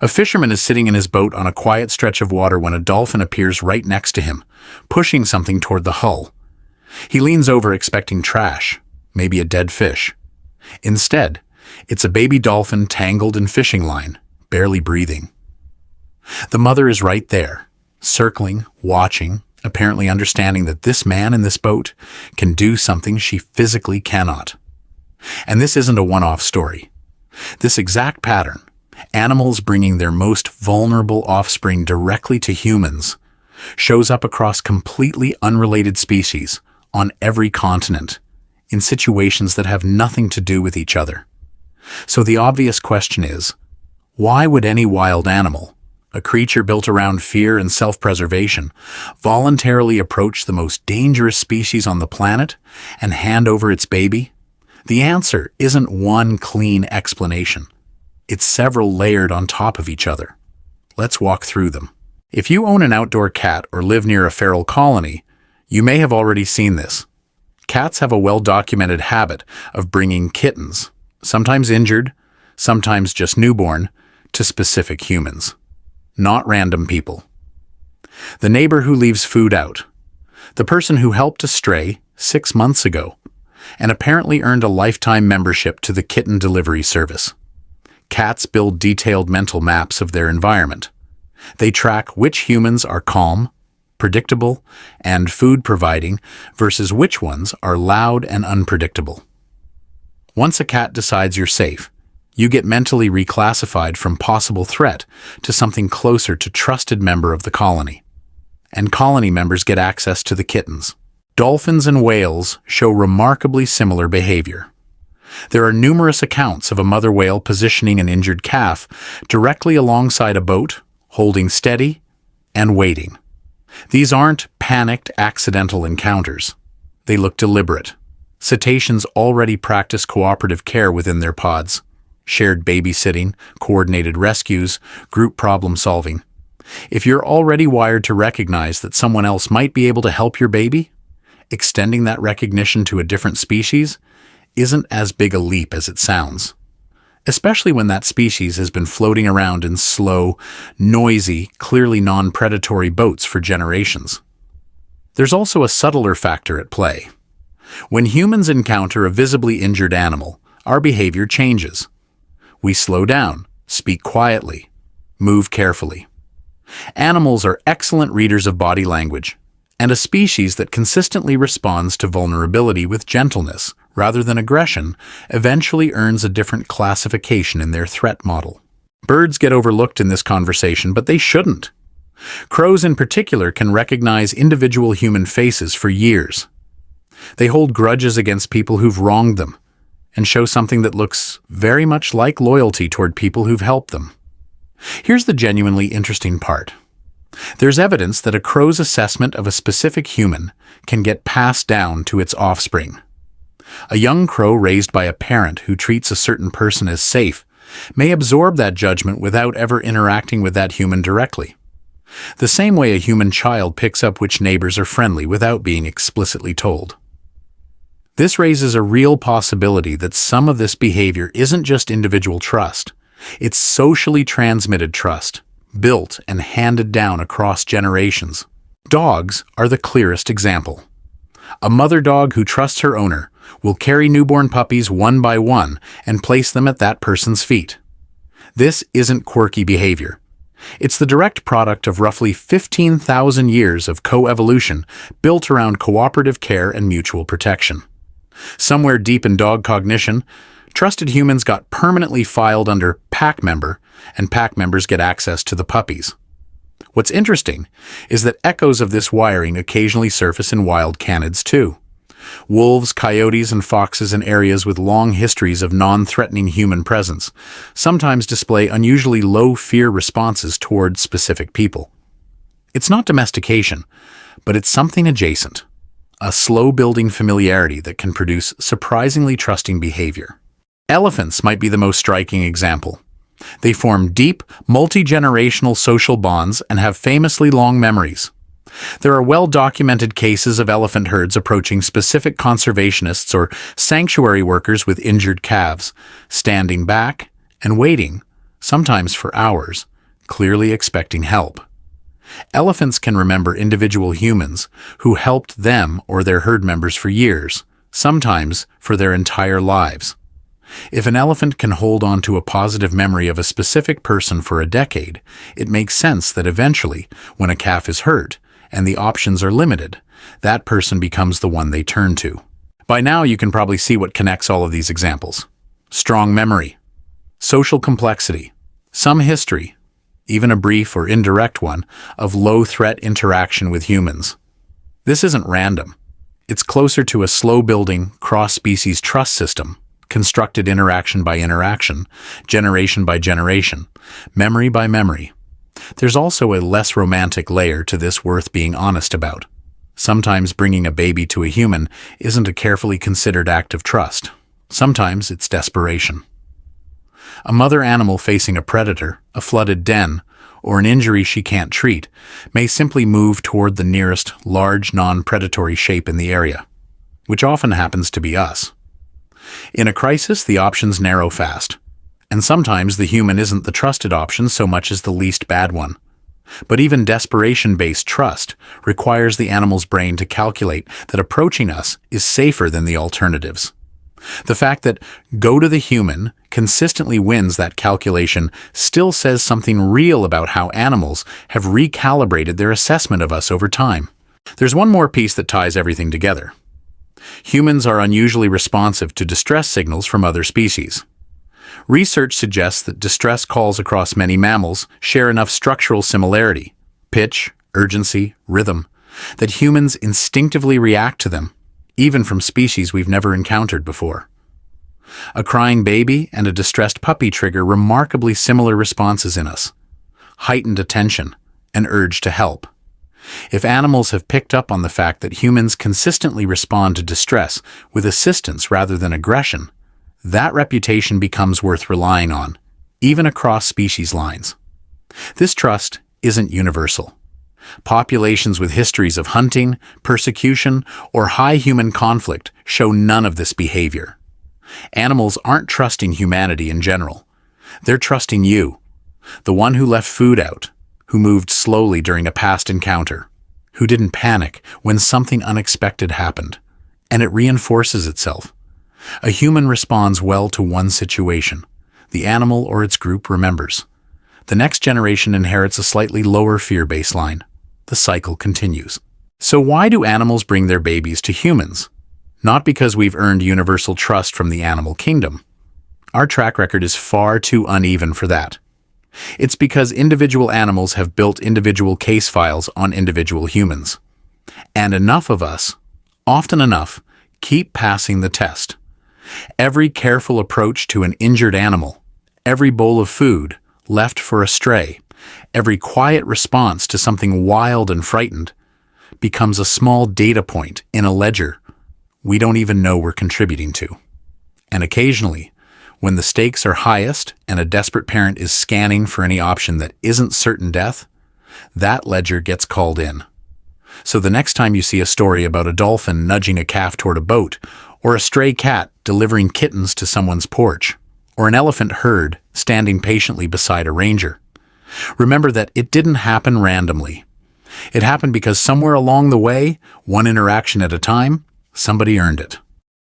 A fisherman is sitting in his boat on a quiet stretch of water when a dolphin appears right next to him, pushing something toward the hull. He leans over expecting trash, maybe a dead fish. Instead, it's a baby dolphin tangled in fishing line, barely breathing. The mother is right there, circling, watching, apparently understanding that this man in this boat can do something she physically cannot. And this isn't a one-off story. This exact pattern, animals bringing their most vulnerable offspring directly to humans, shows up across completely unrelated species on every continent, in situations that have nothing to do with each other. So the obvious question is, why would any wild animal, a creature built around fear and self-preservation, voluntarily approach the most dangerous species on the planet and hand over its baby? The answer isn't one clean explanation. It's several layered on top of each other. Let's walk through them. If you own an outdoor cat or live near a feral colony, you may have already seen this. Cats have a well-documented habit of bringing kittens, sometimes injured, sometimes just newborn, to specific humans. Not random people. The neighbor who leaves food out. The person who helped a stray 6 months ago and apparently earned a lifetime membership to the kitten delivery service. Cats build detailed mental maps of their environment. They track which humans are calm, predictable, and food-providing versus which ones are loud and unpredictable. Once a cat decides you're safe, you get mentally reclassified from possible threat to something closer to trusted member of the colony. And colony members get access to the kittens. Dolphins and whales show remarkably similar behavior. There are numerous accounts of a mother whale positioning an injured calf directly alongside a boat, holding steady and waiting. These aren't panicked, accidental encounters. They look deliberate. Cetaceans already practice cooperative care within their pods. Shared babysitting, coordinated rescues, group problem solving. If you're already wired to recognize that someone else might be able to help your baby, extending that recognition to a different species isn't as big a leap as it sounds, especially when that species has been floating around in slow, noisy, clearly non-predatory boats for generations. There's also a subtler factor at play. When humans encounter a visibly injured animal, our behavior changes. We slow down, speak quietly, move carefully. Animals are excellent readers of body language, and a species that consistently responds to vulnerability with gentleness rather than aggression eventually earns a different classification in their threat model. Birds get overlooked in this conversation, but they shouldn't. Crows in particular can recognize individual human faces for years. They hold grudges against people who've wronged them and show something that looks very much like loyalty toward people who've helped them. Here's the genuinely interesting part. There's evidence that a crow's assessment of a specific human can get passed down to its offspring. A young crow raised by a parent who treats a certain person as safe may absorb that judgment without ever interacting with that human directly. The same way a human child picks up which neighbors are friendly without being explicitly told. This raises a real possibility that some of this behavior isn't just individual trust, it's socially transmitted trust, built and handed down across generations. Dogs are the clearest example. A mother dog who trusts her owner will carry newborn puppies one by one and place them at that person's feet. This isn't quirky behavior. It's the direct product of roughly 15,000 years of coevolution built around cooperative care and mutual protection. Somewhere deep in dog cognition, trusted humans got permanently filed under pack member, and pack members get access to the puppies. What's interesting is that echoes of this wiring occasionally surface in wild canids too. Wolves, coyotes, and foxes in areas with long histories of non-threatening human presence sometimes display unusually low fear responses toward specific people. It's not domestication, but it's something adjacent. A slow-building familiarity that can produce surprisingly trusting behavior. Elephants might be the most striking example. They form deep, multi-generational social bonds and have famously long memories. There are well-documented cases of elephant herds approaching specific conservationists or sanctuary workers with injured calves, standing back and waiting sometimes for hours, clearly expecting help. Elephants can remember individual humans who helped them or their herd members for years, sometimes for their entire lives. If an elephant can hold on to a positive memory of a specific person for a decade, it makes sense that eventually, when a calf is hurt and the options are limited, that person becomes the one they turn to. By now, you can probably see what connects all of these examples. Strong memory, social complexity, some history, even a brief or indirect one, of low-threat interaction with humans. This isn't random. It's closer to a slow-building, cross-species trust system, constructed interaction by interaction, generation by generation, memory by memory. There's also a less romantic layer to this worth being honest about. Sometimes bringing a baby to a human isn't a carefully considered act of trust. Sometimes it's desperation. A mother animal facing a predator, a flooded den, or an injury she can't treat may simply move toward the nearest large non-predatory shape in the area, which often happens to be us. In a crisis, the options narrow fast, and sometimes the human isn't the trusted option so much as the least bad one. But even desperation-based trust requires the animal's brain to calculate that approaching us is safer than the alternatives. The fact that go to the human consistently wins that calculation still says something real about how animals have recalibrated their assessment of us over time. There's one more piece that ties everything together. Humans are unusually responsive to distress signals from other species. Research suggests that distress calls across many mammals share enough structural similarity, pitch, urgency, rhythm, that humans instinctively react to them, even from species we've never encountered before. A crying baby and a distressed puppy trigger remarkably similar responses in us: heightened attention, an urge to help. If animals have picked up on the fact that humans consistently respond to distress with assistance rather than aggression, that reputation becomes worth relying on, even across species lines. This trust isn't universal. Populations with histories of hunting, persecution, or high human conflict show none of this behavior. Animals aren't trusting humanity in general. They're trusting you, the one who left food out, who moved slowly during a past encounter, who didn't panic when something unexpected happened, and it reinforces itself. A human responds well to one situation. The animal or its group remembers. The next generation inherits a slightly lower fear baseline. The cycle continues. So why do animals bring their babies to humans? Not because we've earned universal trust from the animal kingdom. Our track record is far too uneven for that. It's because individual animals have built individual case files on individual humans. And enough of us, often enough, keep passing the test. Every careful approach to an injured animal, every bowl of food left for a stray, every quiet response to something wild and frightened becomes a small data point in a ledger we don't even know we're contributing to. And occasionally, when the stakes are highest and a desperate parent is scanning for any option that isn't certain death, that ledger gets called in. So the next time you see a story about a dolphin nudging a calf toward a boat, or a stray cat delivering kittens to someone's porch, or an elephant herd standing patiently beside a ranger, remember that it didn't happen randomly. It happened because somewhere along the way, one interaction at a time, somebody earned it.